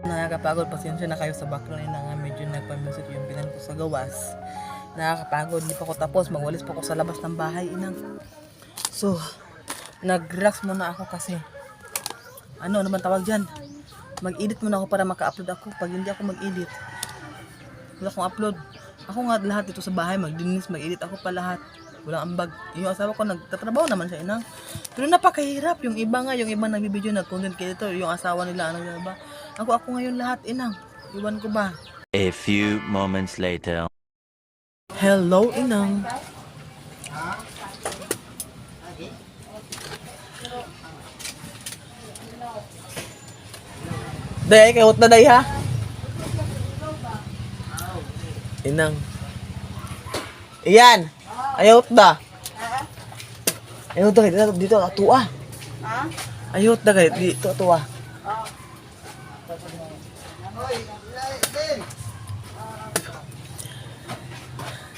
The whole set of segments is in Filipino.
Nakakapagod, pasensya na kayo sa background na nga medyo nagpa-music yung binan ko sa gawas. Nakakapagod, hindi pa ako tapos, magwalis pa ako sa labas ng bahay inang. So, nag-relax muna ako kasi ano naman tawag dyan, mag-edit muna ako para maka-upload ako. Pag hindi ako mag-edit, wala akong upload. Ako nga lahat dito sa bahay, mag-dinis, mag-edit ako pa lahat. Walang ambag. Yung asawa ko nagtatrabaho naman siya inang. Pero napakahirap. Yung iba nagbibideo, nag-content creator, yung asawa nila, ano ba? Ako ngayon lahat inang. Iwan ko ba? A few moments later. Hello inang. Day, kayot na day ha? Inang. Iyan. Ayot da. Ayot da kayo dito atua. Ha? Ayot da kayo dito atua.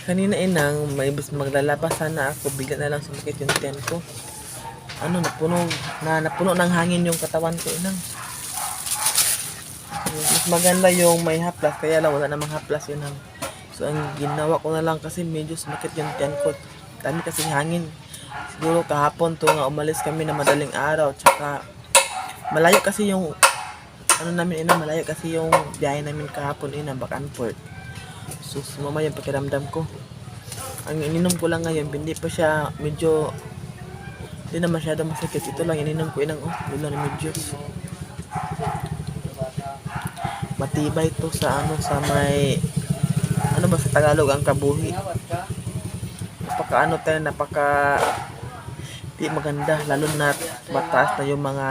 Kanina inang, may maglalabas sana ako, bigla na lang sumakit yung tiyan ko. Napuno ng hangin yung katawan ko inang. Mas maganda yung may haplas, kaya lang wala namang haplas inang. So ang ginawa ko na lang kasi medyo sumakit yung tiyan ko. Dami kasing hangin. Siguro kahapon to nga umalis kami na madaling araw. Tsaka malayo kasi yung malayo kasi yung biyahe namin kahapon back and forth. So, sumama yung pakiramdam ko. Ang ininom ko lang ngayon, hindi pa siya medyo, hindi na masyado masakit. Ito lang, ininom ko inang, wala na medyo. Matibay to sa ano, sa may, ano ba sa Tagalog ang kabuhi. Napaka ano tayo, napaka di maganda, lalo na mataas na yung mga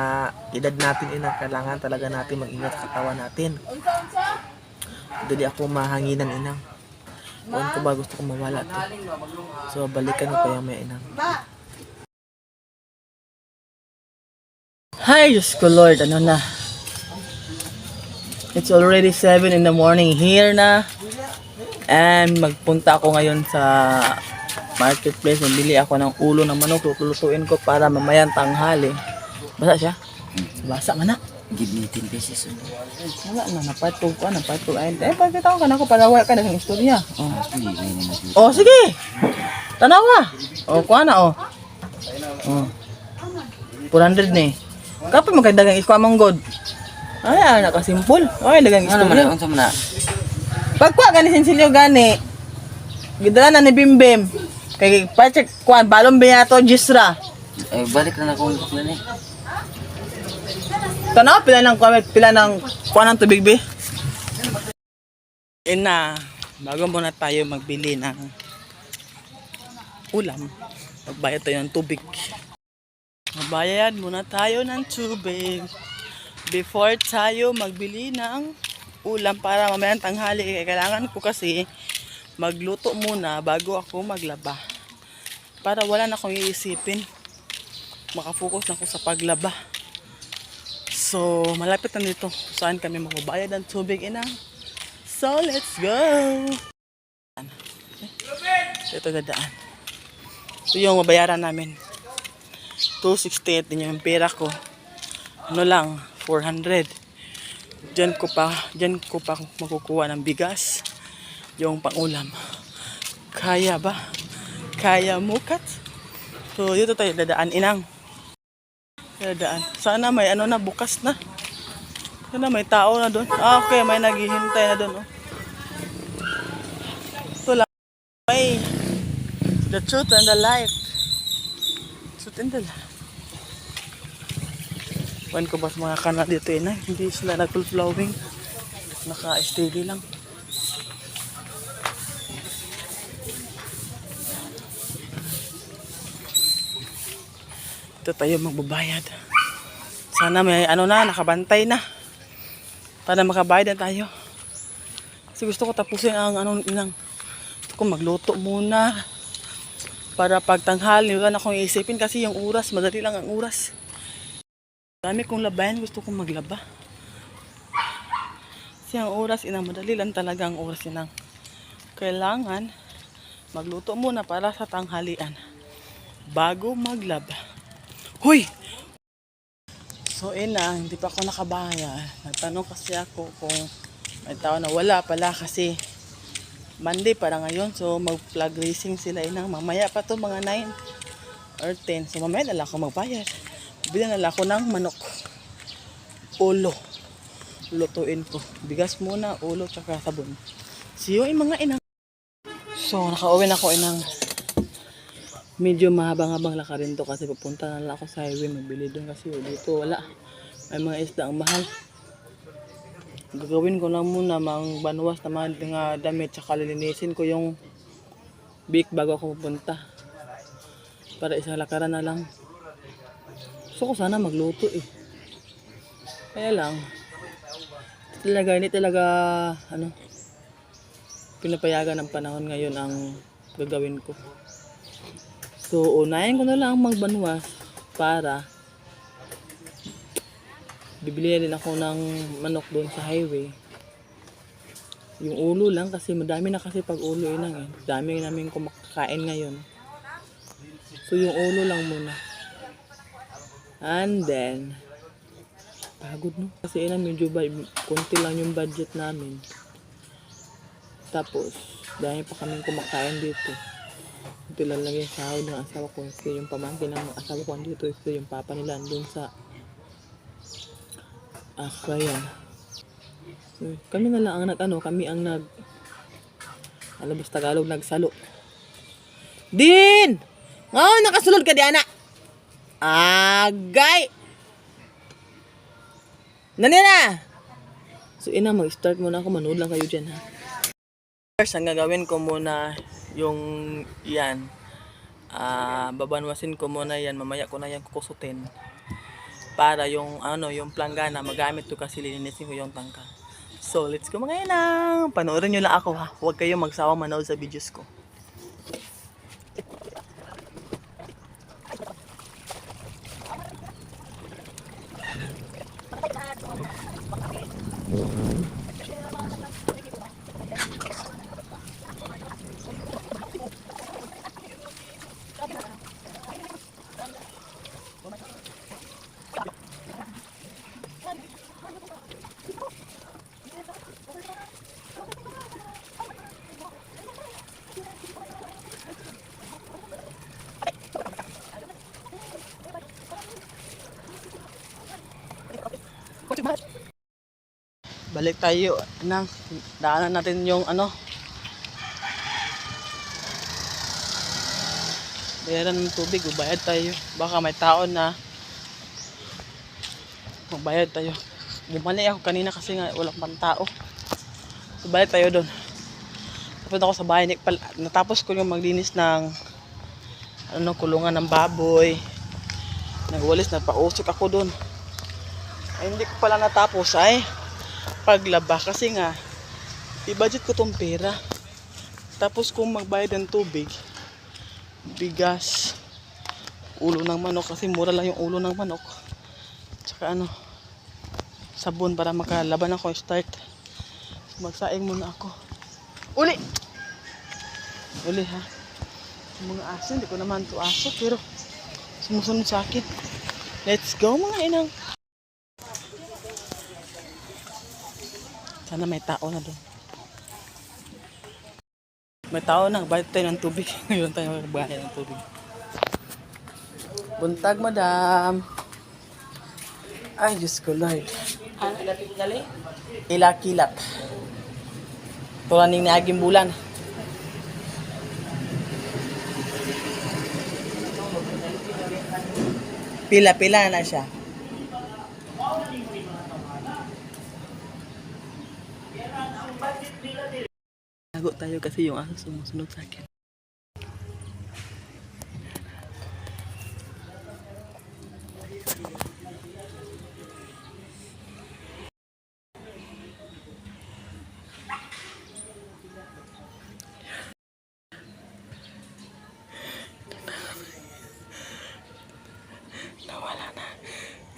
edad natin, kailangan talaga natin mag-ingat sa katawan natin. Dali ako mahanginan inang. Kuwan ko ba gusto ko mawala to. So balikan ko kaya may inang. Hi, Diyos ko Lord, ano na. It's already 7 in the morning here na. And magpunta ako ngayon sa marketplace. Nabili ako ng ulo ng manok. Tutulutuin ko para mamayang tanghali. Basa siya? Basa man na. Give me 10 pesos. Wala na, napatog ko. Ay, pagkita ko ka na ako para wala ka na ng istorya. Oh, sige. Tanawa. Oh, kuha na, oh. Oh. 400 na eh. Kapag magkadagang iswa mong god. Ay, nakasimpol. Ay, dagang Ano man, istorya. unsa man na? Pagkuha gani sinsilyo gani. Gidala na ni Bimbim. Kay pacheck kuan balong biyato Gisra. Ay, balik na akong bakla ni. Tanaw pila ng kuan ng tubig be. Ina, bago muna tayo magbili ng ulam. Magbayad tayo ng tubig. Magbayad muna tayo ng tubig before tayo magbili ng ulam para mamayang tanghali. Kailangan ko kasi magluto muna bago ako maglaba. Para wala na akong iisipin. Makafocus na ako sa paglaba. So, malapit na dito. Saan kami magbabayad ng tubig, ina? So, let's go! Ito gadaan. Ito yung mabayaran namin. 268 din yung pera ko. Ano lang, 400. Diyan ko pa makukuha ng bigas. Yung pangulam. Kaya ba? Kaya mo, Kat? So, dito tayo dadaan, inang. Dadaan. Sana may ano na, bukas na. Sana may tao na doon. Ah, okay, may naghihintay na doon, oh. Ito lang. May the truth and the life. Truth and the life. Wan ko ba sa mga kanal dito, inang? Hindi sila nag-flowing. Naka-steady lang. Ito tayo magbabayad. Sana may ano na, nakabantay na. Para makabayad na tayo. Kasi gusto ko tapusin ang anong inang. Gusto ko magluto muna. Para pagtanghali, wala na akong iisipin kasi yung oras, madali lang ang oras. Dami kong labayan, gusto kong maglaba. Kasi ang oras, inang, madali lang talaga ang oras, inang. Kailangan magluto muna para sa tanghalian. Bago maglaba. Hoy! So, hindi pa ako nakabayad. Nagtanong kasi ako kung may tao na wala pala kasi Monday para ngayon. So, mag-flag racing sila, inang. Mamaya pa to mga 9 or 10. So, mamaya nala ako magbayad. Bilan nala ako ng manok. Ulo. Lutuin ko. Bigas muna, ulo, tsaka sabon. See you, mga inang. So, nakauwi na ako, inang. Medyo mahabang-habang lakarin to kasi pupunta na lang ako sa highway mabili doon kasi dito wala. May mga isda ang mahal. Gagawin ko lang muna mang banwas na mga damit tsaka lilinisin ko yung bike bago ako pupunta. Para isang lakaran na lang. Gusto ko sana magluto eh. Kaya lang hindi talaga pinapayagan ng panahon ngayon ang gagawin ko. So, unahin ko na lang magbanwas para bibili din ako ng manok doon sa highway. Yung ulo lang kasi madami na kasi pag ulo inang eh. Dami namin kumakain ngayon. So, yung ulo lang muna. And then, pagod no? Kasi inang medyo kunti lang yung budget namin. Tapos, dahil pa kaming kumakain dito. Ito lang yung sahod ng asawa ko. Ito yung pamangkin ng asawa ko dito. Ito yung papa nila andun sa Akbayan. So, kami na lang ang kami ang Alabas Tagalog nagsalo. Din! Oh, nakasulod ka di anak. Agay! Nani na! So ina, mag-start muna ako. Manood lang kayo dyan ha. First, ang gagawin ko muna yung yan. Babanwasin ko muna yan. Mamaya ko na yan kukusutin. Para yung yung planggana magamit ko kasi linisin ko yung tangka. So, let's go mga inang. Panoorin nyo lang ako ha. Huwag kayo magsawang manood sa videos ko. Balik tayo nang daanan natin yung bayaran ng tubig, bayad tayo. Baka may tao na magbayad tayo. Bumalik ako kanina kasi nga walang pang tao. So balik tayo doon. Tapos ako sa bahay, natapos ko yung maglinis ng kulungan ng baboy. Nagwalis, nagpausok ako doon. Ay, hindi ko pala natapos ay paglaba kasi nga i-budget ko tong pera. Tapos kung magbayad ng tubig, bigas, ulo ng manok kasi mura lang yung ulo ng manok. Tsaka sabon para makalaban ako start. Magsaing muna ako. Uli ha. Yung mga aso, hindi ko naman to aso pero sumusunod sa akin. Let's go mga inang. Sana may tao na doon. May tao na, bayad tayo ng tubig. Ngayon tayo magbayad ng tubig. Buntag, madam. Ay, Diyos ko, Lord. Ano, gali? Ilak-ilak. Tulaning na aging bulan. Pila-pila na siya. Tago tayo kasi yung aso sumusunod sa akin. Nawala na.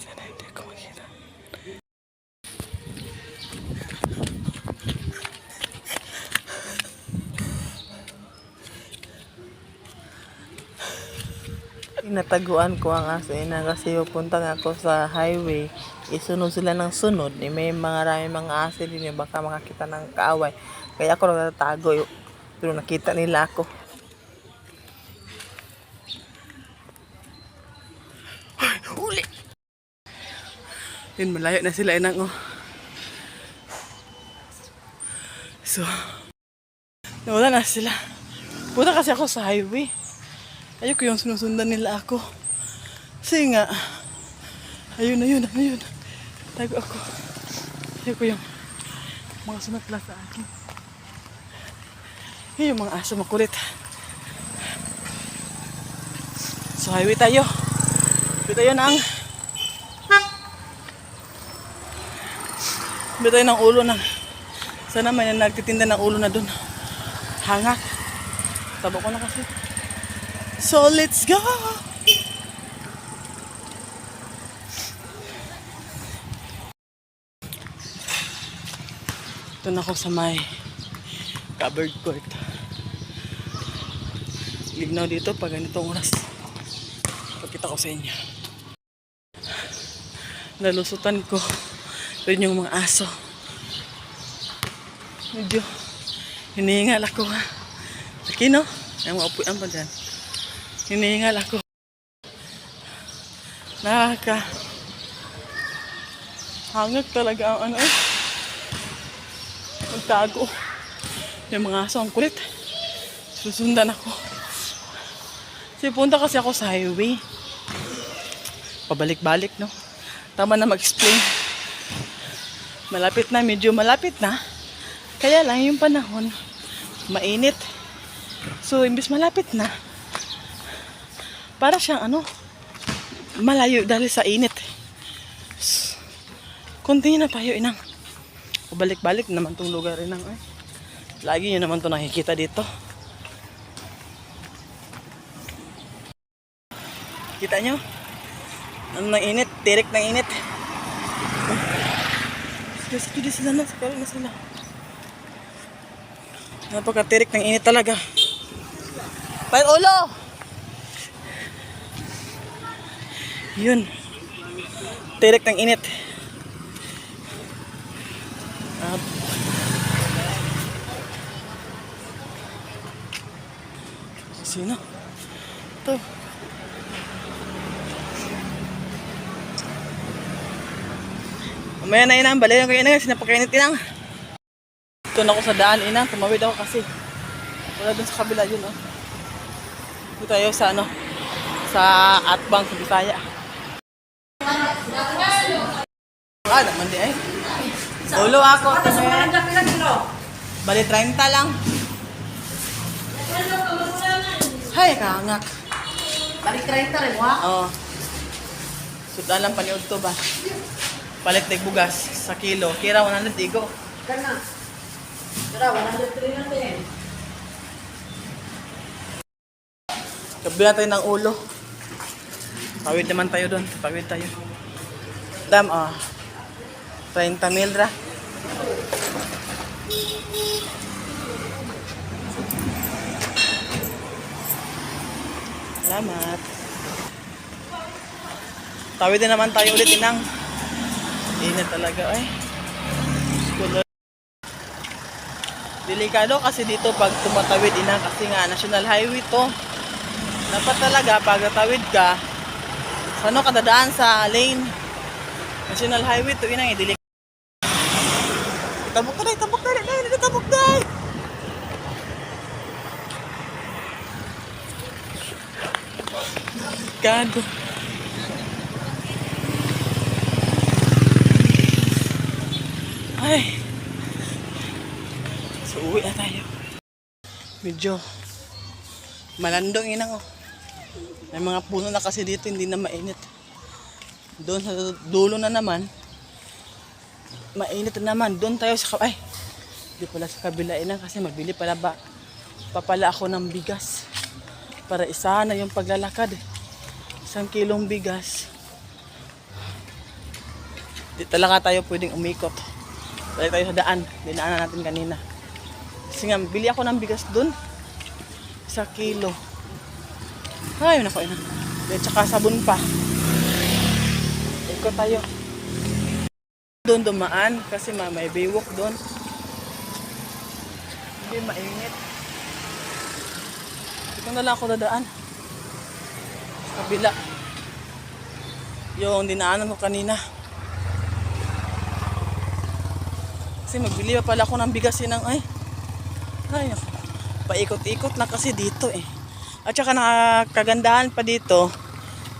Sana hindi ako makita. Inataguan ko ang aso ina kasi pupunta nga ako sa highway. Isunod sila ng sunod. May mga aso din baka makakita ng kaaway. Kaya ako nagtatago. Pero nakita nila ako. Ay, uli! Yun, malayo na sila inang So, nawala na sila. Punta kasi ako sa highway. Ayoko yung sinusundan nila ako. Kasi nga, ayun. Tago ako. Ayoko yung mga sunatla sa akin. Yung mga aso makulit. So, highway tayo. Highway tayo ng ulo ng sana may nagtitinda ng ulo na dun. Hangak. Tabo ko na kasi. So, let's go! Ito na ako sa may covered court. Lignaw dito pag ganitong oras. Pakita ko sa inyo. Nalusutan ko rin yung mga aso. Medyo hinihingal ako ha. Laki no? Ang maupuan pa dyan. Hinihingal ako. Hangag talaga ang magtago. Yung mga aso, ang kulit. Susundan ako. Kasi punta kasi ako sa highway. Pabalik-balik, no? Tama na mag-explain. Malapit na, medyo malapit na. Kaya lang yung panahon, mainit. So, imbis malapit na, para siyang malayo dahil sa init. Kunti na tayo, inang. Pabalik-balik naman tong lugar, inang. Lagi nyo naman to nakikita dito. Kita nyo? Ano ng init? Tirik ng init. Sige sila na. Sakalo na sila. Napaka-tirik ng init talaga. Pahit ulo! Yun. Tirik ng init. Sino? Ito. Mamaya na inang, balayan ko inang, sinapakainit inang. Ito na ako sa daan inang, tumawid ako kasi. Wala dun sa kabila yun Dito tayo sa sa Atbang, sa Bisaya. Naman di ay. Ulo ako. Bali 30 lang. Hay, kahangak. Balik 30 rin, ha? Oo. Sudan lang paniod to ba? Palit na bugas sa kilo. Kira 100 igo. Kana. Tara, 103 lang din. Kabila tayo ng ulo. Pawid naman tayo doon. Pawid tayo. Dam, 30 mil ra. Salamat. Tawid din naman tayo ulit, inang. Init talaga, ay. School. Delikado kasi dito pag tumatawid, inang, kasi nga national highway to. Dapat talaga pag tawid ka, ka dadaan sa lane. National highway to, inang, delikado. Tabok na, tabok na, tabok na. Delikado. Ay. So, uwi na tayo. Medyo malandong inang May mga puno na kasi dito, hindi na mainit. Doon sa dulo na naman, mainit na naman. Doon tayo sa ay, hindi pala sa kabila inang kasi magbili pala papala ako ng bigas. Para isa na yung paglalakad. 1 kilong bigas. Di talaga tayo pwedeng umikot. Balik tayo sa daan. Dinaanan natin kanina. Kasi nga, bili ako ng bigas dun. 1 kilo. Ay, nako ina. At saka sabon pa. Ikot tayo. Doon dumaan. Kasi may baywalk doon. Hindi mainit. Ito na lang ako dadaan. Sa kabila. Yung dinaanan ko kanina. Kasi magbili pa pala ako ng bigas ng ay paikot-ikot na kasi dito At saka nakagandahan pa dito,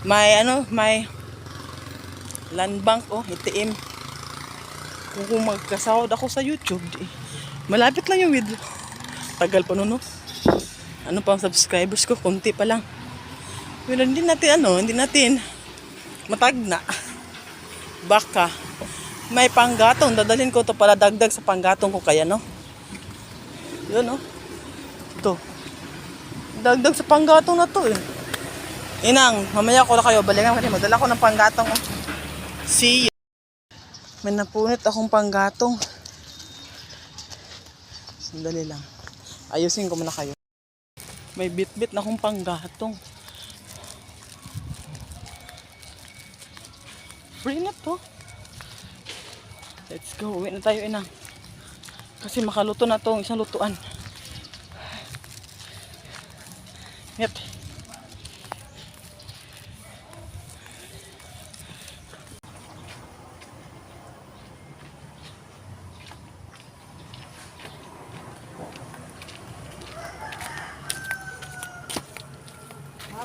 may land bank ATM. Kung magkasahod ako sa YouTube, malapit lang yung video. Tagal pa nun, Ano pa ang subscribers ko, konti pa lang. Pero hindi natin matagna. Baka may panggatong, dadalhin ko to para dagdag sa panggatong ko kaya Yun Ito. Dagdag sa panggatong na to Inang, mamaya ko na kayo balikan kasi madala ko ng panggatong See you. May napunit akong panggatong. Sandali lang. Ayusin ko muna kayo. May bit-bit na akong panggatong. Free na to. Let's go. Uwi na tayo inang. Kasi makaluto na to. Isang lutuan. Yep.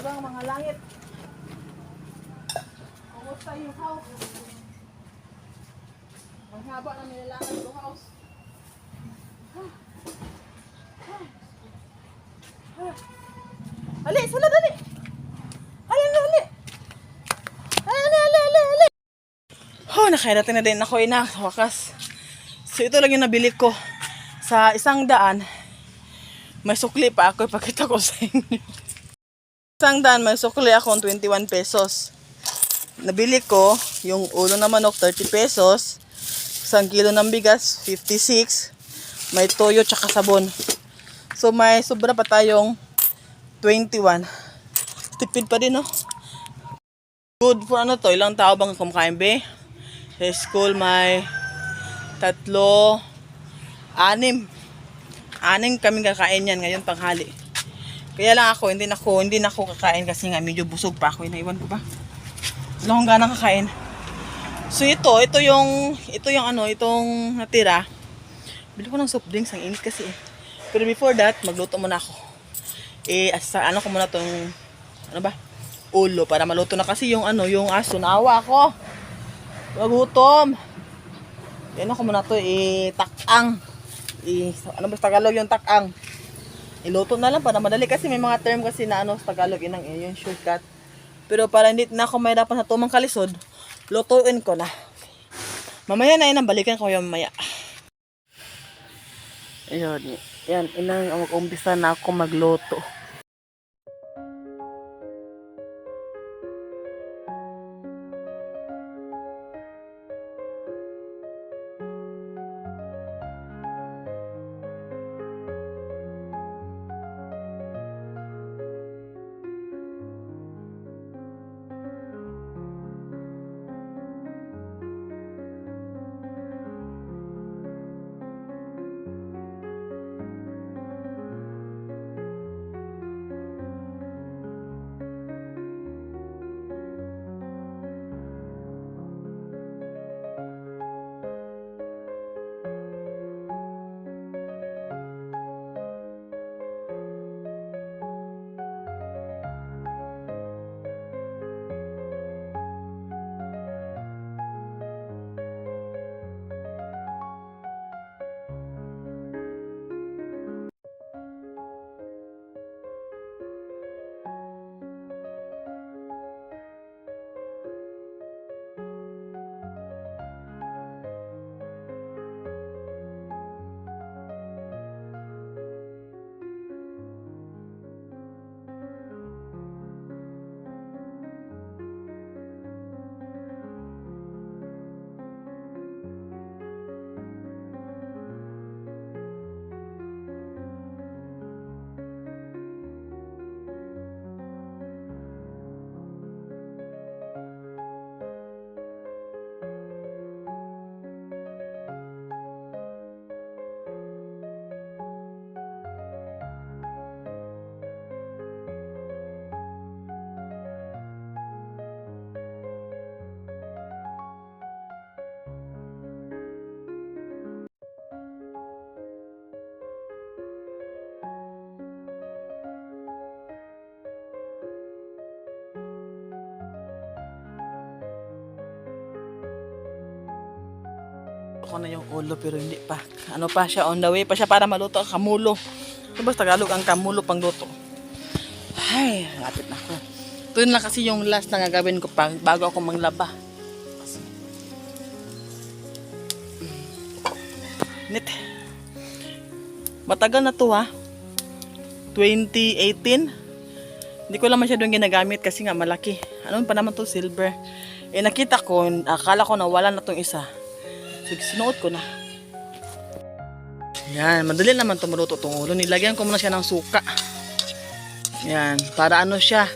Umagang mga langit. Kumusta yung house? Ang haba na nilalakad yung house. Ali, sala dali. Ali. Oh, nakairating na din ako ina, sa wakas. So ito lang yung nabili ko. Sa 100, may sukli pa ako, ipakita ko sa inyo. 100, may sukli ako 21 pesos. Nabili ko yung ulo na manok 30 pesos. 1 kilo ng bigas 56. May toyo tsaka sabon. So may sobra pa tayong 21. Tipid pa din, no? Good for ano to? Ilang tao bang kumakain, be? Sa school may 3, 6. 6 kaming kakain yan ngayon tanghali. Kaya lang ako, hindi na ako kakain kasi nga medyo busog pa ako. Inaiwan ko ba? Wala akong ganang kakain. So ito yung itong natira. Bili ko ng soft drinks, ang init kasi eh. Pero before that, magluto muna ako. Ko muna tong ulo para maluto na kasi yung aso, naawa ako. Magutom. Yan ako muna to, takang. Tagalog yung takang. Iluto na lang para madali kasi may mga term kasi na sa Tagalog yung shortcut. Pero para hindi na ako mahirapan sa tumang kalisod, lutuin ko na. Mamaya na balikan ko yung mamaya. Ayun, yan, mag-umpisa na ako magluto. Ako na yung ulo pero hindi pa. Pa siya, on the way pa siya para maluto ang kamulo. Basta Tagalog ang kamulo pang luto. Ay, lapit na ako. Ito na kasi yung last na gagawin ko bago ako manglaba. Nit. Matagal na to 2018. Hindi ko lang masyadong ginagamit kasi nga malaki. Ano pa naman to, silver. Nakita ko, akala ko na wala na tong isa. So, sinuot ko na. Yan, madali naman tumuluto itong ulo. Nilagyan ko muna siya ng suka. Yan, para siya.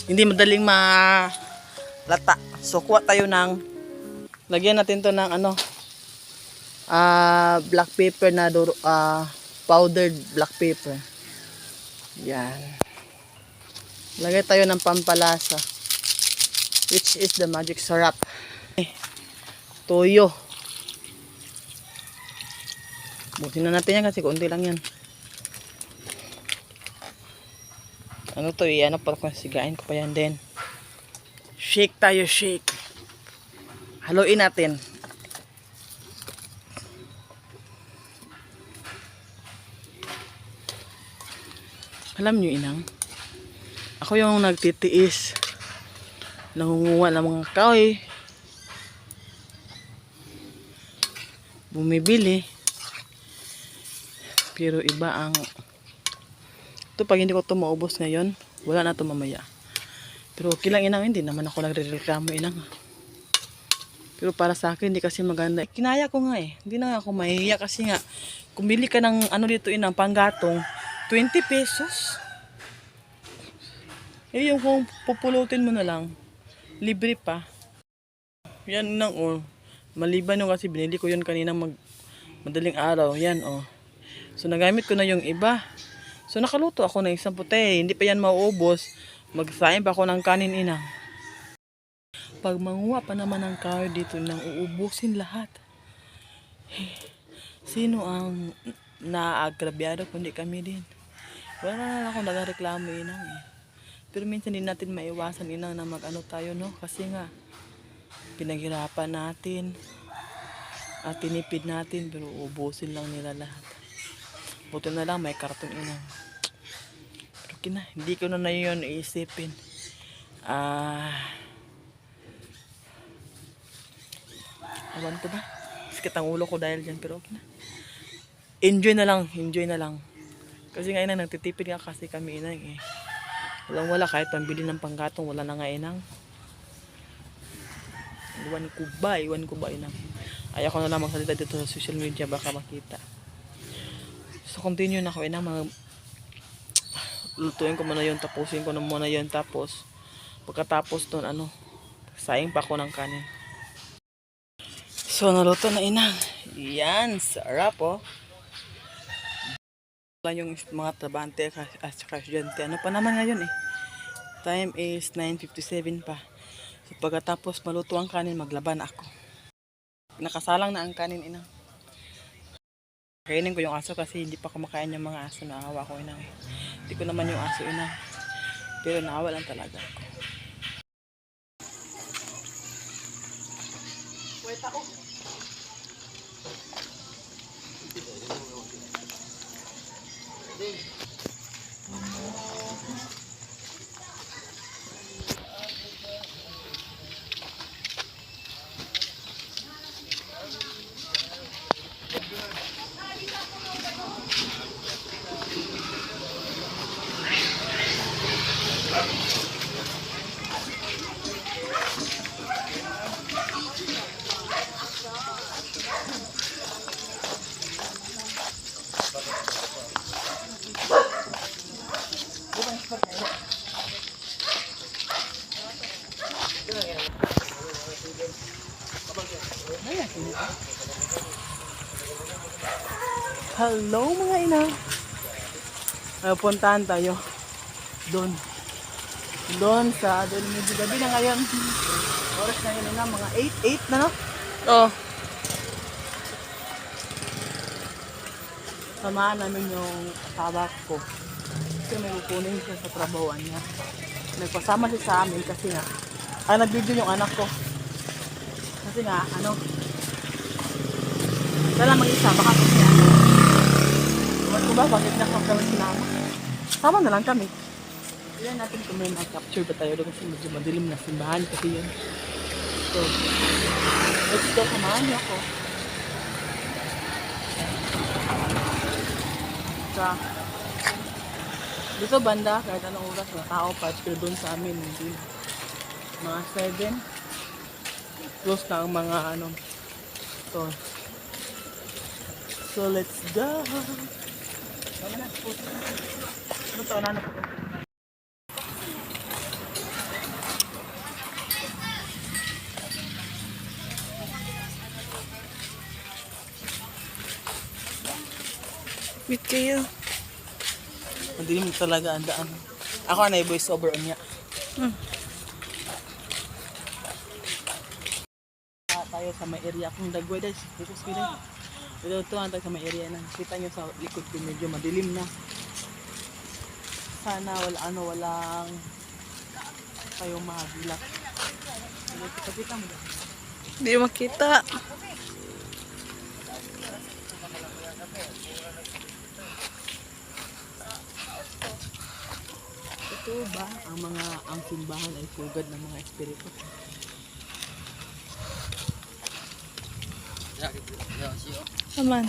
Hindi madaling malata. So, kuha tayo ng, lagyan natin to ng black pepper na powdered black pepper. Yan. Lagay tayo ng pampalasa. Which is the magic syrup. Toyo. Butin na natin yan kasi konti lang yan. Ano to eh, ano pa kung sigain ko pa yan din. Shake tayo, shake. Haluin natin. Alam nyo inang, ako yung nagtitiis. Nangunguha ng mga kahoy. Bumibili. Pero iba ang ito pag hindi ko ito maubos ngayon, wala na ito mamaya. Pero okay lang inang, hindi naman ako nagre-reklamo inang. Pero para sa akin, hindi kasi maganda. Kinaya ko nga eh. Hindi na ako mahihiya kasi nga, kung bili ka ng ano dito inang, panggatong, 20 pesos. Eh yung kung pupulutin mo na lang, libre pa. Yan nang oh. Maliban yung kasi binili ko yun kanina madaling araw. Yan oh. So nagamit ko na yung iba. So nakaluto ako ng isang puti. Hindi pa yan mauubos. Magsaing pa ako ng kanin inang. Pag manguha pa naman ng kahoy dito nang uubusin lahat. Sino ang naagrabyado kundi kami din. Wala na ako nagreklamo inang eh. Pero minsan din natin maiwasan inang na mag-ano tayo no. Kasi nga pinaghirapan natin at tinipid natin pero ubusin lang nila lahat. Buti na lang may karton inang. Pero kina, hindi ko na yun iisipin. Awan ko ba? Sakit ang ulo ko dahil dyan pero okay na. Enjoy na lang. Kasi nga inang nagtitipid nga kasi kami inang eh. Wala kahit pambili ng panggatong wala na nga inang. Iwan ko ba inang. Ayaw ko na lang magsalita dito sa social media baka makita. So continue na ako inang lutuin ko muna yun, tapusin ko na muna yun, tapos pagkatapos doon saing pa ako ng kanin. So naluto na inang. Yan, sarap oh. Wala yung mga trabante at saka estudyante. Ano pa naman ngayon eh. Time is 9:57 pa. So pagkatapos maluto ang kanin, maglaban ako. Nakasalang na ang kanin inang. Kainin ko yung aso kasi hindi pa kumakain yung mga aso. Naawa ko inang. Hindi ko naman yung aso inang. Pero naawa lang talaga ako. Wait ako. Hello mga ina. Puntahan tayo doon sa medyo gabi na ngayon. Oras na yun na mga 8 na no? Oh. Samahan namin yung asawa ko. Kasi may kukunin siya sa trabahoan niya. Nagpasama siya sa amin kasi nga nag-video yung anak ko. Kasi nga wala mag-isa baka kasi ewan ko ba bakit kami sinama. Sama na lang kami. Ilan natin kung may mag-capture ba tayo doon kasi medyo madilim na simbahan kasi yun. So, let's go, samahan niyo ako. Dito banda, kahit anong oras na tao pa, pero doon sa amin, hindi. Mga 7. Close na ang mga to. So, let's go. Ano to, ano po? Wait kayo. Madilim talaga ang daan. Ako na i-voice over niya. Tayo sa may area kung dagway dahil. Dito sa Ito tayo sa may area na. Kita nyo sa likod ko medyo madilim na. sana walang kayong mahagilak. Kita mo. Hindi makita. Ito ba ang simbahan ay pugad ng mga espiritu? Naman.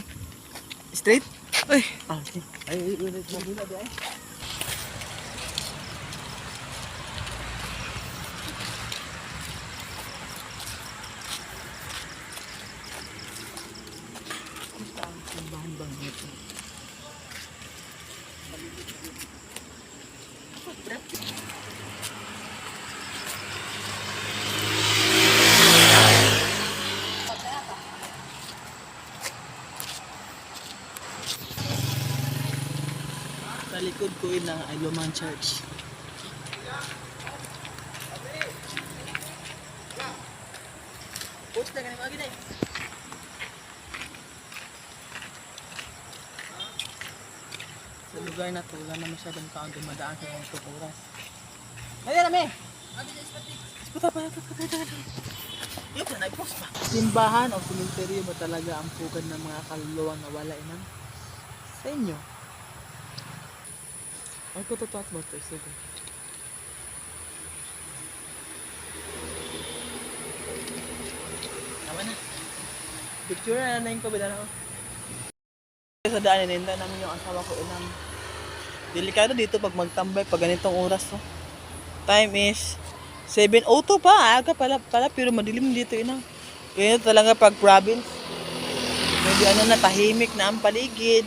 Straight? Uy, Ah, okay. Ay, ulit mo dila di ay. Basta ang simbahan bang ito? Sa likod ko yun ang Iloman Church. Post na ganun lagi na eh. Sa lugar na to, wala na masyadong kaang dumadaan sa mga itong oras. Ay, rame! Puta pa, yun na, nag-post pa. Simbahan o simenteryo ba talaga ang pugad ng mga kaluluwang nawala inang sa inyo? Ay ko totoo at mo ito, sige. Tama na. Picture na yung kabila na ako. Sa daan, ininda namin yung asawa ko inang delikado dito pag magtambay pag ganitong oras. No? Time is 7:02 pa. Aga pala, pero madilim dito inang. Kaya talaga pag province. Medyo na tahimik na ang paligid.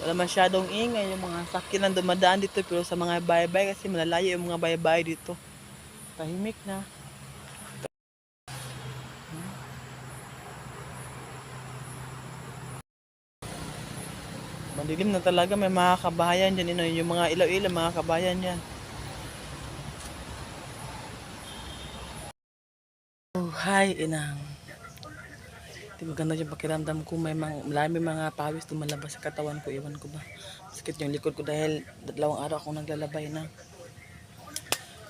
Wala masyadong ingay yung mga sakyan ang dumadaan dito pero sa mga baybay kasi malalayo yung mga baybay dito. Tahimik na. Madilim na talaga, may mga kabahayan dyan, yung mga ilaw-ilaw, mga kabahayan dyan. Oh, hi, inang. Di maganda yung pakiramdam ko, marami mga pawis tumalabas sa katawan ko, iwan ko ba. Sakit yung likod ko dahil 2 araw akong naglalabay na.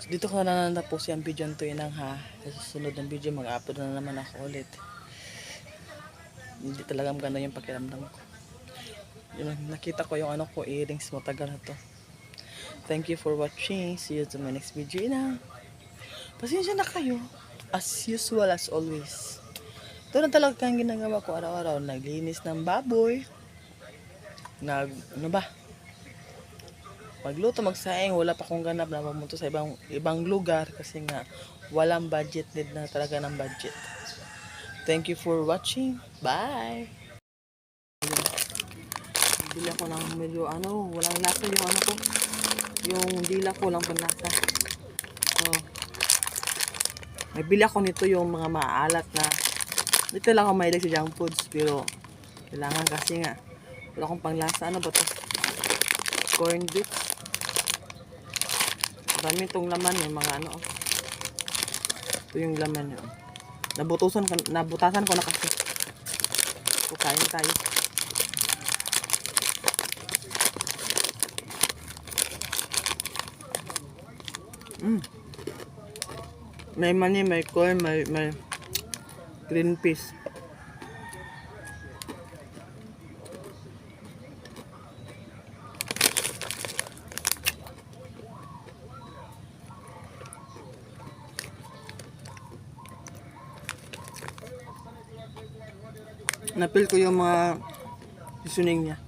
So, dito ko na natapos yung video nito, inang ha. Sa susunod ng video, mag-upload na naman ako ulit. Hindi talaga maganda yung pakiramdam ko. Nakita ko yung earrings mo, tagal na to. Thank you for watching. See you to my next video, inang. Pasensya na kayo. As usual, as always. Ito na talaga ang ginagawa ko araw-araw. Naglinis ng baboy. Magluto, magsaing. Wala pa akong ganap na pumunta sa ibang lugar kasi nga walang budget. Need na talaga ng budget. Thank you for watching. Bye! Bili ako ng medyo walang lasa yung ko. Yung dila ko lang panlasa. So, nabili ako nito yung mga maalat na dito lang ako mahilig sa junk foods pero kailangan kasi nga wala akong panglasa. Ano ba ito? Corn beef. Marami itong laman yung mga ito yung laman yun. Nabutasan ko na kasi. Kukain tayo. May mani, may corn, may green peas. Napil ko yung mga seasoning niya.